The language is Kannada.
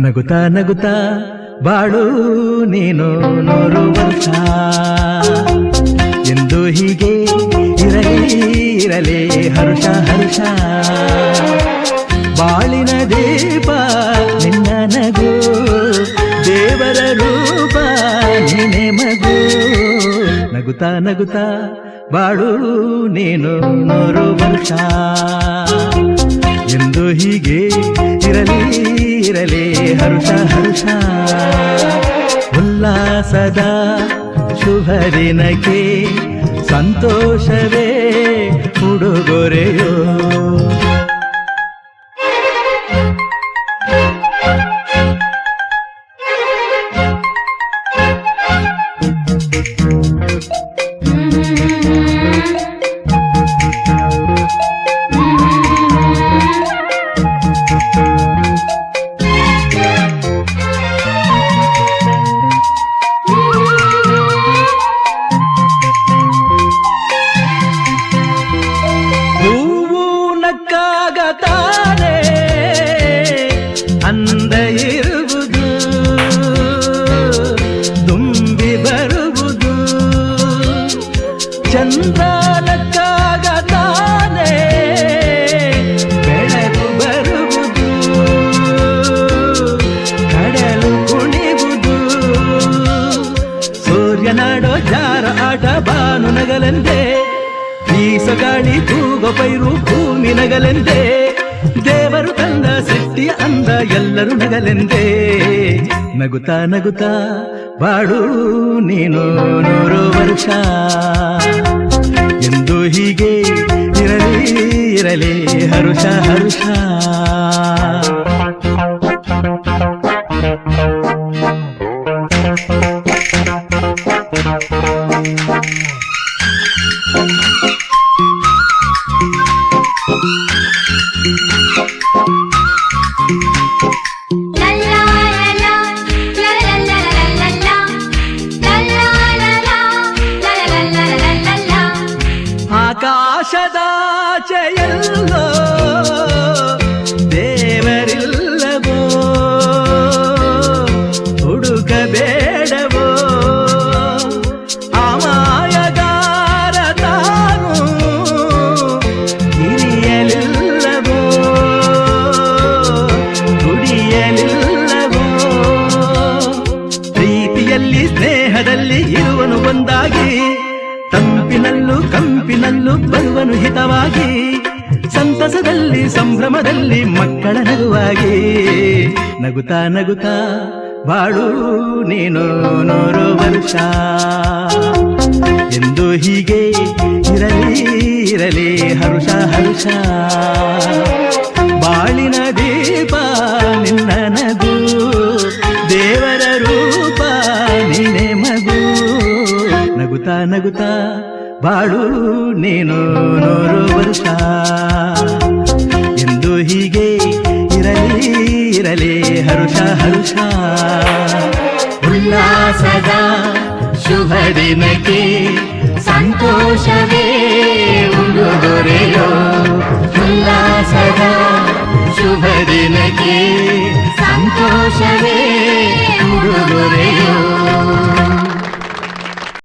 ನಗುತ್ತಾ ನಗುತ್ತಾ ಬಾಳು ನೀನು 100 ವರ್ಷ ಎಂದು ಹೀಗೆ ಇರಲಿ ಹರುಷ ಹರುಷ ಬಾಳಿನ ದೀಪ ನಿನ್ನ ನಗು ದೇವರ ರೂಪ ನೀನೆ ಮಗು ನಗುತ್ತಾ ನಗುತ್ತಾ ಬಾಳು ನೀನು 100 ವರ್ಷ ಎಂದು ಹೀಗೆ ಇರಲಿ ಹರುಷ ಹರುಷ ಉಲ್ಲಾಸದ ಶುಭ ದಿನಕ್ಕೆ ಸಂತೋಷವೇ ಉಡುಗೊರೆಯೋ ಅಂದ ಇರುವುದು ತುಂಬಿ ಬರುವುದು ಚಂದ್ರನಕ್ಕಾಗ ತಾನೇ ಬೆಳಕು ಬರುವುದು ಕಡಲು ಕುಣಿವುದು ಸೂರ್ಯನಾಡೋ ಜಾರ ಆಟ ಬಾನು ನಗಲೆಂದೇ ಬೀಸ ಗಾಳಿ ತೂಗೋ ಪೈರು ಭೂಮಿ ನಗಲೆಂದೇ ದೇವರು ತಂದ ಸೃಷ್ಟಿಯ ಅಂದ ಎಲ್ಲರೂ ನಗಲೆಂದೇ ನಗುತ್ತಾ ನಗುತ್ತಾ ಬಾಳು ನೀನು 100 ವರ್ಷ ಎಂದು ಹೀಗೆ ಇರಲಿ ಹರುಷ ಹರುಷ ಆಕಾಶದಾಚೆಯಲ್ಲೋ ದೇವರಿಲ್ಲವೋ ಹುಡುಕಬೇಡವೋ ಅಮಾಯಗಾರ ತಾನು ಹಿರಿಯಲಿಲ್ಲವೋ ದುಡಿಯಲಿಲ್ಲವೋ ಪ್ರೀತಿಯಲ್ಲಿ ಸ್ನೇಹದಲ್ಲಿ ಇರುವನು ಒಂದಾಗಿ ತಂಪಿನಲ್ಲೂ ಕಂಪಿನಲ್ಲೂ ಬರುವನು ಹಿತವಾಗಿ ಸಂತಸದಲ್ಲಿ ಸಂಭ್ರಮದಲ್ಲಿ ಮಕ್ಕಳ ನಗುವಾಗಿ ನಗುತ್ತಾ ನಗುತ್ತಾ ಬಾಳು ನೀನು 100 ವರ್ಷ ಎಂದು ಹೀಗೆ ಇರಲಿ ಹರುಷ ಹರುಷ ಬಾಳಿನ ದೀಪ ನಿನ್ನ ನಗು ದೇವರ ರೂಪ ನೀನೆ ಮಗು ನಗುತ್ತಾ ನಗುತ್ತಾ ಬಾಳು ನೀನು 100 ವರ್ಷ ಎಂದು ಹೀಗೆ ಇರಲಿ ಹರುಷ ಹರುಷ ಉಲ್ಲಾಸದ ಶುಭ ದಿನಕ್ಕೆ ಸಂತೋಷವೇ ಉಡುಗೊರೆಯೋ ಉಲ್ಲಾಸದ ಶುಭ ದಿನಕ್ಕೆ ಸಂತೋಷವೇ